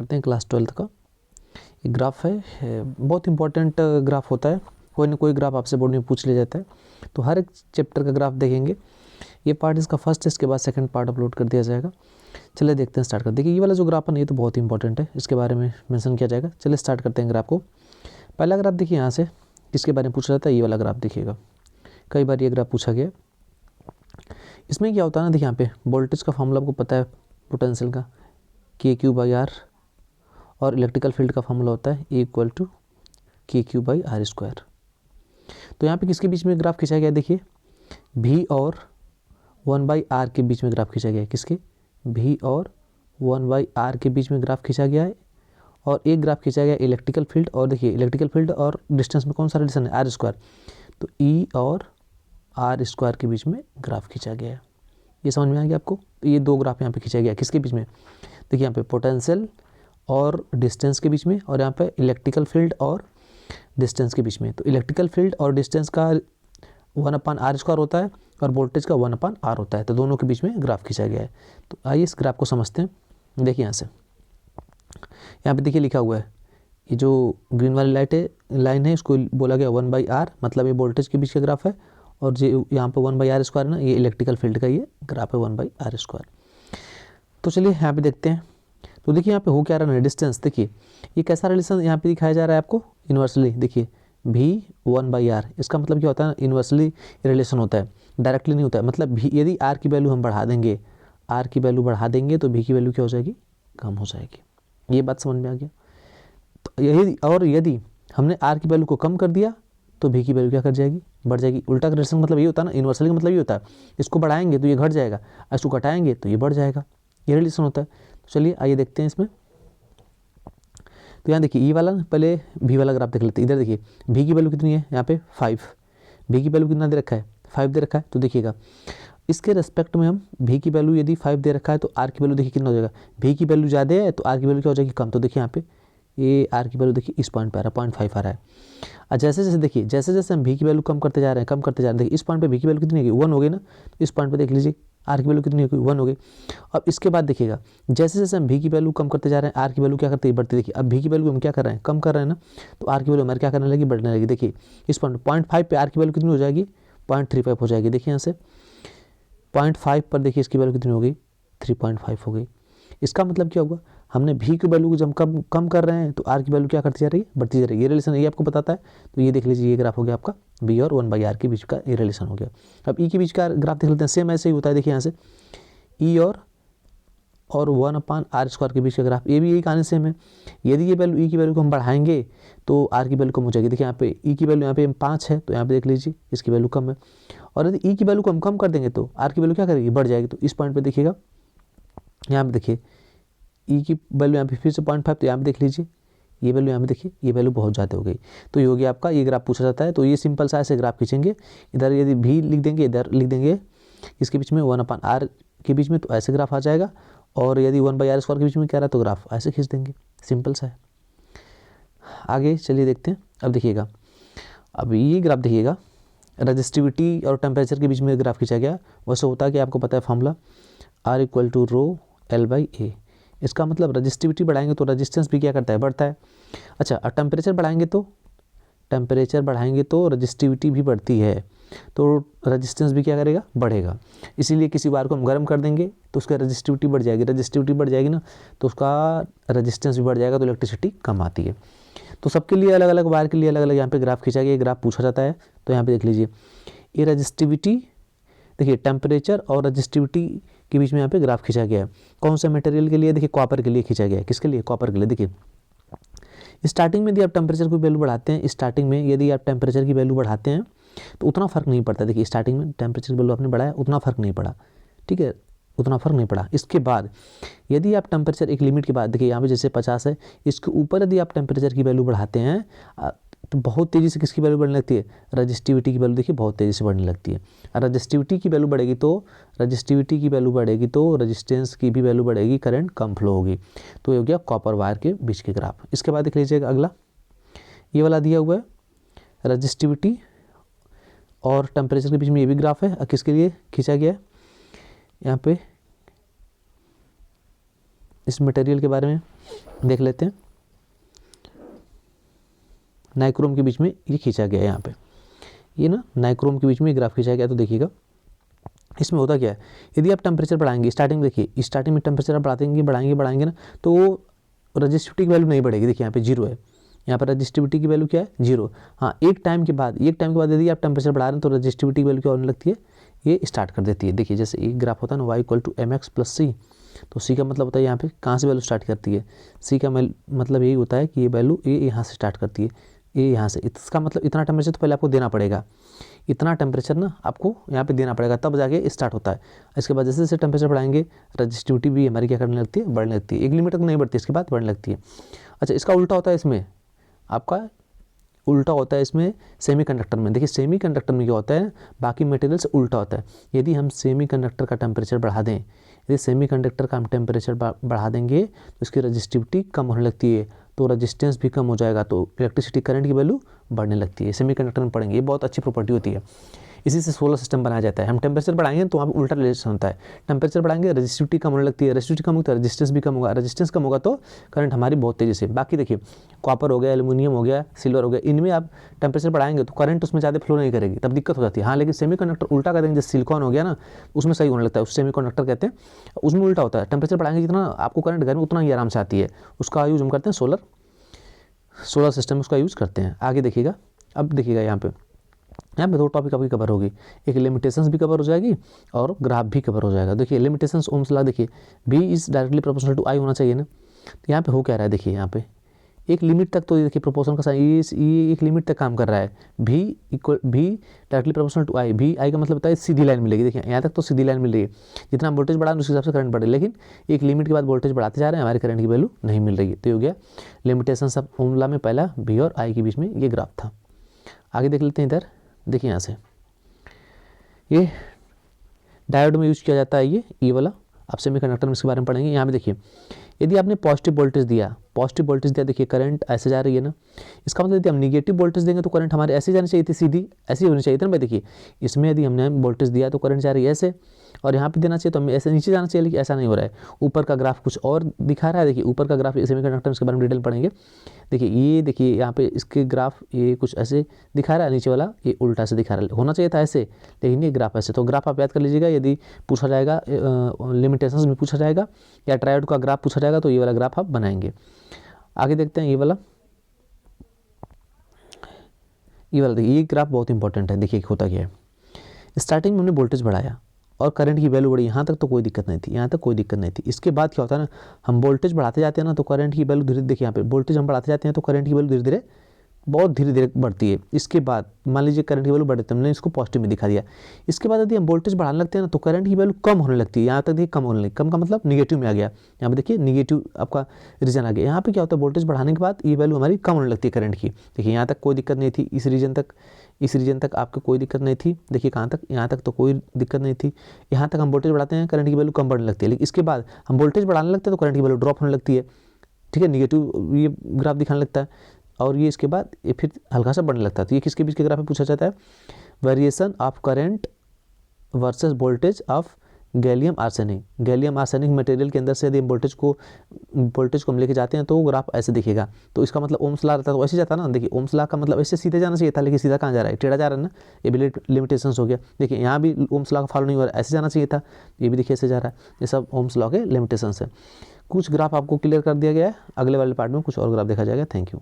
करते हैं class 12th का। ये ग्राफ है, बहुत इंपॉर्टेंट ग्राफ होता है, कोई ना कोई ग्राफ आपसे बोर्ड में पूछ लिया जाता है, तो हर एक चैप्टर का ग्राफ देखेंगे। ये पार्ट इसका फर्स्ट है, इसके बाद सेकंड पार्ट अपलोड कर दिया जाएगा। चलिए देखते हैं, स्टार्ट कर देखिए। ये वाला जो ग्राफ है ये तो बहुत इंपॉर्टेंट है, इसके बारे में मेंशन किया जाएगा। चलिए स्टार्ट करते हैं ग्राफ को। पहला ग्राफ देखिए, यहाँ से किसके बारे में पूछा जाता है, ये वाला ग्राफ देखिएगा, कई बार ये ग्राफ पूछा गया। इसमें क्या होता है ना, देखिए यहाँ पे वोल्टेज का फॉर्मूला आपको पता है, पोटेंशियल का KQ/R, और इलेक्ट्रिकल फील्ड का फॉर्मूला होता है E = KQ/R²। तो यहाँ पे किसके बीच में ग्राफ खींचा गया, देखिए V और 1/R के बीच में ग्राफ खींचा गया है। किसके, V और 1/R के बीच में ग्राफ खींचा गया है। और एक ग्राफ खींचा गया इलेक्ट्रिकल फील्ड, और देखिए इलेक्ट्रिकल फील्ड और डिस्टेंस में कौन सा रिलेशन है, R²। तो E और R² के बीच में ग्राफ खींचा गया है। ये समझ में आ गया आपको। तो ये दो ग्राफ यहाँ पे खींचा गया, किसके बीच में, देखिए यहाँ पे पोटेंशियल और डिस्टेंस के बीच में, और यहाँ पे इलेक्ट्रिकल फील्ड और डिस्टेंस के बीच में। तो इलेक्ट्रिकल फील्ड और डिस्टेंस का 1/R² होता है, और वोल्टेज का 1/R होता है। तो दोनों के बीच में ग्राफ खींचा गया है। तो आइए इस ग्राफ को समझते हैं। देखिए यहाँ से, यहाँ पे देखिए लिखा हुआ है, ये जो ग्रीन वाली लाइन है इसको बोला गया 1/R, मतलब ये वोल्टेज के बीच का ग्राफ है। और जो यहाँ पे 1/R² है ना, ये इलेक्ट्रिकल फील्ड का ये ग्राफ है 1/R²। तो चलिए यहाँ पे देखते हैं। तो देखिए यहाँ पे हो क्या रहा है, डिस्टेंस देखिए, ये कैसा रिलेशन यहाँ पे दिखाया जा रहा है आपको, इन्वर्सली। देखिए V 1/R, इसका मतलब क्या होता है, इन्वर्सली रिलेशन होता है, डायरेक्टली नहीं होता है। मतलब यदि R की वैल्यू हम बढ़ा देंगे, R की वैल्यू बढ़ा देंगे तो V की वैल्यू क्या हो जाएगी, कम हो जाएगी। ये बात समझ में आ गया। तो यदि हमने R की वैल्यू को कम कर दिया तो V की वैल्यू क्या कर जाएगी, बढ़ जाएगी। उल्टा का रिलेशन मतलब ये होता है ना, इन्वर्सली का मतलब ये होता है, इसको बढ़ाएंगे तो ये घट जाएगा, इसको घटाएंगे तो ये बढ़ जाएगा, ये रिलेशन होता है। तो चलिए आइए देखते हैं इसमें। तो यहाँ देखिए ये वाला, पहले V वाला ग्राफ देख लेते हैं। इधर देखिए V की वैल्यू कितनी है, यहाँ पे 5, V की वैल्यू कितना दे रखा है, 5 दे रखा है। तो देखिएगा इसके रेस्पेक्ट में हम V की वैल्यू यदि 5 दे रखा है तो R की वैल्यू देखिए कितना हो जाएगा, V की वैल्यू ज़्यादा है तो R की वैल्यू क्या हो जाएगी, कम। तो देखिए यहाँ पे ये R की वैल्यू देखिए इस पॉइंट पे आ रहा है, 0.5 आ रहा है। और जैसे जैसे देखिए, जैसे जैसे हम V की वैल्यू कम करते जा रहे हैं, कम करते जा रहे हैं, देखिए इस पॉइंट पे V की वैल्यू कितनी होगी, 1 हो गई ना। तो इस पॉइंट पे देख लीजिए R की वैल्यू कितनी होगी, 1 हो गई। अब इसके बाद देखिएगा, जैसे जैसे हम V की वैल्यू कम करते जा रहे हैं, R की वैल्यू क्या करती है, बढ़ती। देखिए अब V की वैल्यू हम क्या कर रहे हैं, कम कर रहे हैं ना, तो R की वैल्यू हमारे क्या करने लगी, बढ़ने लगी। देखिए इस पॉइंट 0.5 पे R की वैल्यू कितनी हो जाएगी, 0.35 हो जाएगी। देखिए यहाँ से 0.5 पर देखिए इसकी वैल्यू कितनी हो गई, 3.5 हो गई। इसका मतलब क्या होगा, हमने V की वैल्यू को जब कम कर रहे हैं तो R की वैल्यू क्या करती जा रही है, बढ़ती जा रही है। ये रिलेशन ये आपको बताता है। तो ये देख लीजिए, ये ग्राफ हो गया आपका V और 1/R के बीच का ये रिलेशन हो गया। अब E के बीच का ग्राफ देख लेते हैं, सेम ऐसे ही होता है। देखिए यहाँ से E और 1/R² के बीच का ग्राफ, ये भी यही कहानी सेम है। यदि ये वैल्यू E की वैल्यू को हम बढ़ाएंगे तो R की वैल्यू कम हो जाएगी। देखिए यहाँ पे E की वैल्यू यहाँ पे 5 है, तो यहाँ पे देख लीजिए इसकी वैल्यू कम है। और यदि E की वैल्यू को हम कम कर देंगे तो R की वैल्यू क्या करेगी, बढ़ जाएगी। तो इस पॉइंट पे देखिएगा, यहाँ पे देखिए E की वैल्यू यहाँ पे फिर से 0.5, तो यहाँ पे देख लीजिए ये वैल्यू, यहाँ पे देखिए ये वैल्यू बहुत ज़्यादा हो गई। तो ये हो गया आपका, ये ग्राफ पूछा जाता है। तो ये सिंपल सा ऐसे ग्राफ खींचेंगे, इधर यदि V लिख देंगे, इधर लिख देंगे इसके बीच में 1/R के बीच में, तो ऐसे ग्राफ आ जाएगा। और यदि 1/R² के बीच में क्या रहा तो ग्राफ ऐसे खींच देंगे, सिंपल सा है। आगे चलिए देखते हैं। अब देखिएगा, अब ये ग्राफ देखिएगा, रजिस्टिविटी और टेम्परेचर के बीच में ग्राफ खींचा गया। वैसे होता है कि आपको पता है फॉर्मूला R = ρL/A। इसका मतलब रजिस्टिविटी बढ़ाएंगे तो रेजिस्टेंस भी क्या करता है, बढ़ता है। अच्छा, और टेम्परेचर बढ़ाएंगे तो रजिस्टिविटी भी बढ़ती है, तो रेजिस्टेंस भी क्या करेगा, बढ़ेगा। इसीलिए किसी वायर को हम गर्म कर देंगे तो उसका रजिस्टिविटी बढ़ जाएगी, रजिस्टिविटी बढ़ जाएगी ना, तो उसका रेजिस्टेंस भी बढ़ जाएगा, तो इलेक्ट्रिसिटी कम आती है। तो सबके लिए अलग अलग, वायर के लिए अलग अलग यहाँ पे ग्राफ खींचा गया, ग्राफ पूछा जाता है। तो यहाँ पे देख लीजिए ये रजिस्टिविटी, देखिए टेम्परेचर और रजिस्टिविटी के बीच में यहाँ पे ग्राफ खींचा गया है। कौन सा मटेरियल के लिए, देखिए कॉपर के लिए खींचा गया है। किसके लिए, कॉपर के लिए। देखिए स्टार्टिंग में यदि आप टेम्परेचर की वैल्यू बढ़ाते हैं, स्टार्टिंग में यदि आप टेम्परेचर की वैल्यू बढ़ाते हैं तो उतना फ़र्क नहीं पड़ता। देखिए स्टार्टिंग में टेम्परेचर की वैल्यू आपने बढ़ाया, उतना फ़र्क नहीं पड़ा, ठीक है, उतना फ़र्क नहीं पड़ा। इसके बाद यदि आप टेम्परेचर एक लिमिट के बाद, देखिए यहाँ पे जैसे 50 है, इसके ऊपर यदि आप टेम्परेचर की वैल्यू बढ़ाते हैं तो बहुत तेज़ी से किसकी वैल्यू बढ़ने लगती है, रजिस्टिविटी की वैल्यू देखिए बहुत तेज़ी से बढ़ने लगती है। और रजिस्टिविटी की वैल्यू बढ़ेगी तो रजिस्टेंस की भी वैल्यू बढ़ेगी, करंट कम फ्लो होगी। तो ये हो गया कॉपर वायर के बीच के ग्राफ। इसके बाद देख लीजिएगा अगला, ये वाला दिया हुआ है, रजिस्टिविटी और टेम्परेचर के बीच में ये भी ग्राफ है। किसके लिए खींचा गया है, यहाँ पे इस मटेरियल के बारे में देख लेते हैं। नाइक्रोम के बीच में ये खींचा गया है, यहाँ पे ये ना नाइक्रोम के बीच में ग्राफ खींचा गया। तो देखिएगा इसमें होता क्या है, यदि आप टेम्परेचर बढ़ाएंगे, स्टार्टिंग में देखिए, स्टार्टिंग में टेम्परेचर आप बढ़ाएंगे ना, तो रजिस्टिविटी की वैल्यू नहीं बढ़ेगी। देखिए यहाँ पे 0 है, यहाँ पर रजिस्टिविटी की वैल्यू क्या है 0। हाँ, एक टाइम के बाद यदि आप टेम्परेचर बढ़ा रहे हैं तो रजिस्टिविटी की वैल्यू क्या होने लगती है, ये स्टार्ट कर देती है। देखिए जैसे एक ग्राफ होता है ना y=mx+c, तो c का मतलब होता है यहाँ पे कहाँ से वैल्यू स्टार्ट करती है, c का मतलब यही होता है कि ये वैल्यू ये यहाँ से स्टार्ट करती है, ये यहाँ से। इसका मतलब इतना टेम्परेचर तो पहले आपको देना पड़ेगा, इतना टेम्परेचर ना आपको यहाँ पे देना पड़ेगा, तब जाके स्टार्ट होता है। इसके बाद जैसे जैसे टेम्परेचर बढ़ाएंगे रजिस्टिविटी भी हमारी क्या करने लगती है, बढ़ने लगती है। एक लिमिट तक नहीं बढ़ती, इसके बाद बढ़ने लगती है। अच्छा, इसका उल्टा होता है, इसमें आपका उल्टा होता है इसमें सेमीकंडक्टर में। देखिए सेमीकंडक्टर में क्या होता है, बाकी मटेरियल से उल्टा होता है। यदि हम सेमीकंडक्टर का टेम्परेचर बढ़ा दें, यदि सेमीकंडक्टर का हम टेम्परेचर बढ़ा देंगे तो इसकी रजिस्टिविटी कम होने लगती है, तो रजिस्टेंस भी कम हो जाएगा, तो इलेक्ट्रिसिटी करंट की वैल्यू बढ़ने लगती है। सेमीकंडक्टर में पढ़ेंगे, ये बहुत अच्छी प्रॉपर्टी होती है। इसी से सोलर सिस्टम बनाया जाता है। हम टेम्परेचर बढ़ाएंगे तो वहाँ पे उल्टा रिलेशन होता है, टेम्परेचर बढ़ाएंगे रजिस्टिविटी कम होने लगती है, रजिस्टिविटी कम होगी तो रजिस्टेंस भी कम होगा, रजिस्टेंस कम होगा तो करंट हमारी बहुत तेज़ी से। बाकी देखिए कॉपर हो गया, एल्यूमिनियम हो गया, सिल्वर हो गया, इनमें आप टेम्परेचर बढ़ाएंगे तो करंट उसमें ज़्यादा फ्लो नहीं करेगी, तब दिक्कत हो जाती है। हाँ, लेकिन सेमीकंडक्टर उल्टा कर देंगे, जैसे सिलिकॉन हो गया ना, उसमें सही होने लगता है, उस सेमीकंडक्टर कहते हैं, उसमें उल्टा होता है। टेम्परेचर बढ़ाएंगे जितना आपको करंट घर में उतना ही आराम से आती है, उसका यूज़ हम करते हैं सोलर सिस्टम, उसका यूज़ करते हैं। आगे देखिएगा, अब देखिएगा यहाँ पे दो टॉपिक आपकी कवर होगी, एक लिमिटेशंस भी कवर हो जाएगी और ग्राफ भी कवर हो जाएगा। देखिए लिमिटेशंस, ओम्स लॉ, देखिए V is directly proportional to I होना चाहिए ना। तो यहाँ पे हो क्या रहा है, देखिए यहाँ पे एक लिमिट तक, तो देखिए प्रोपोर्शन का साइन ये एक लिमिट तक काम कर रहा है। V directly proportional to I, I का मतलब होता है सीधी लाइन मिलेगी। देखिए यहाँ तक तो सीधी लाइन मिल रही है, जितना वोल्टेज बढ़ा उस हिसाब से करंट बढ़े, लेकिन एक लिमिट के बाद वोल्टेज बढ़ाते जा रहे हैं, हमारे करंट की वैल्यू नहीं मिल रही है। तो ये हो गया लिमिटेशंस ऑफ ओम लॉ में पहला V और I के बीच में ये ग्राफ था। आगे देख लेते हैं इधर, देखिए यहाँ से ये डायोड में यूज़ किया जाता है, ये वाला आप सेमीकंडक्टर में इसके बारे में पढ़ेंगे। यहाँ पे देखिए यदि आपने पॉजिटिव वोल्टेज दिया, देखिए करंट ऐसे जा रही है ना, इसका मतलब यदि हम निगेटिव वोल्टेज देंगे तो करंट हमारे ऐसे जानी चाहिए थी, सीधी ऐसी होनी चाहिए थी ना भाई। देखिए इसमें यदि हमने वोल्टेज दिया तो करंट जा रही है ऐसे, और यहाँ पे देना चाहिए तो हमें ऐसे नीचे जाना चाहिए, लेकिन ऐसा नहीं हो रहा है। ऊपर का ग्राफ कुछ और दिखा रहा है, देखिए ऊपर का ग्राफ सेमीकंडक्टर, इसके बारे में डिटेल पढ़ेंगे। देखिए ये देखिए यहाँ पे इसके ग्राफ ये कुछ ऐसे दिखा रहा है, नीचे वाला ये उल्टा से दिखा रहा है, होना चाहिए था ऐसे, लेकिन ये ग्राफ ऐसे। तो ग्राफ आप याद कर लीजिएगा, यदि पूछा जाएगा लिमिटेशंस में पूछा जाएगा या ट्रायोड का ग्राफ पूछा जाएगा तो ये वाला ग्राफ आप बनाएंगे। आगे देखते हैं ये वाला देखिए, ये ग्राफ बहुत इंपॉर्टेंट है। देखिए होता क्या है, स्टार्टिंग में हमने वोल्टेज बढ़ाया और करंट की वैल्यू बढ़ी, यहाँ तक तो कोई दिक्कत नहीं थी, यहाँ तक कोई दिक्कत नहीं थी। इसके बाद क्या होता है ना, हम वोल्टेज बढ़ाते जाते हैं ना तो करंट की वैल्यू धीरे, देखिए यहाँ पे वोल्टेज हम बढ़ाते जाते हैं तो करंट की वैल्यू धीरे धीरे बहुत धीरे धीरे बढ़ती है। इसके बाद मान लीजिए करंट की वैल्यू बढ़ती है, हमने इसको पॉजिटिव में दिखा दिया। इसके बाद यदि हम वोल्टेज बढ़ाने लगते हैं ना तो करंट की वैल्यू कम होने लगती है, यहाँ तक देखिए कम होने लगी, कम का मतलब निगेटिव में आ गया। यहाँ पे देखिए निगेटिव आपका रीजन आ गया। यहाँ पे क्या होता है, वोल्टेज बढ़ाने के बाद ये वैल्यू हमारी कम होने लगती है करंट की। देखिए यहाँ तक कोई दिक्कत नहीं थी, इस रीजन तक आपको कोई दिक्कत नहीं थी। देखिए कहाँ तक, यहाँ तक तो कोई दिक्कत नहीं थी। यहाँ तक हम वोल्टेज बढ़ाते हैं, करंट की वैल्यू कम बढ़ने लगती है, लेकिन इसके बाद हम वोल्टेज बढ़ाने लगते हैं तो करंट की वैल्यू ड्रॉप होने लगती है। ठीक है, निगेटिव ये ग्राफ दिखाने लगता है, और ये इसके बाद ये फिर हल्का सा बढ़ने लगता है। तो ये किसके बीच के ग्राफ में पूछा जाता है, variation of current versus voltage of gallium arsenic material के अंदर से यदि वोल्टेज को हम लेके जाते हैं तो वो ग्राफ ऐसे दिखेगा। तो इसका मतलब ओम्स लॉ रहता है तो ऐसे जाता है ना। देखिए ओम्स लॉ का मतलब ऐसे सीधे जाना चाहिए था, लेकिन सीधा कहाँ जा रहा है, टेढ़ा जा रहा है ना, ये भी लिमिटेशंस हो गया। देखिए यहाँ भी ओम्स लॉ का फॉलो नहीं हो रहा है, ऐसे जाना चाहिए था, ये भी देखिए ऐसे जा रहा है। ये सब ओम्स लॉ के लिमिटेशंस है। कुछ ग्राफ आपको क्लियर कर दिया गया है, अगले वाले पार्ट में कुछ और ग्राफ देखा जाएगा। Thank you.